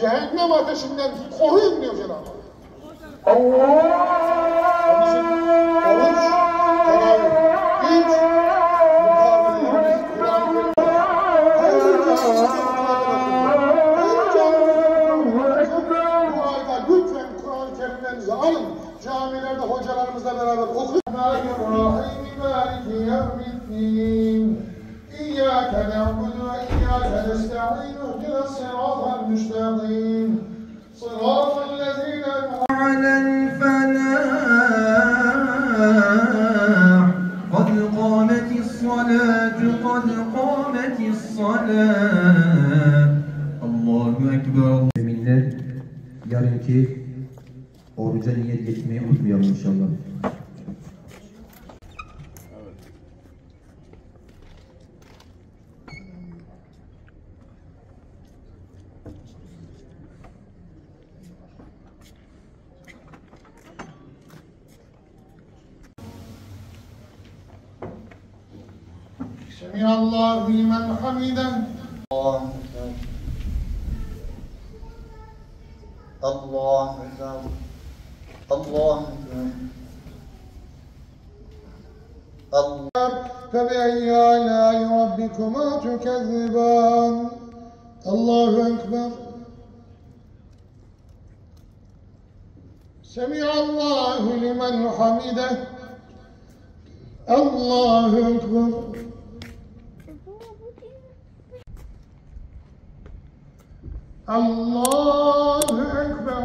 cehennem ateşinden koruyun diyor Cenab-ı Hak. Onun için oruç, teravih, hiç mukavemelerimiz Kur'an-ı Kerim'de bu ayda lütfen Kur'an-ı Kerimlerinizi alın. Camilerde hocalarımızla beraber okuyun. إياك نعبد وإياك نستعين اهدنا الصراط المستقيم صراط الذين أنعمت على الفلاح قد قامت الصلاة قد قامت الصلاة الله أكبر. Müminler yarınki oruca niyet etmeyi unutmayalım inşallah. سمع الله لمن حمده الله أكبر الله أكبر فبأي آلاء ربكما تكذبان الله أكبر سمع الله لمن حمده الله أكبر الله أكبر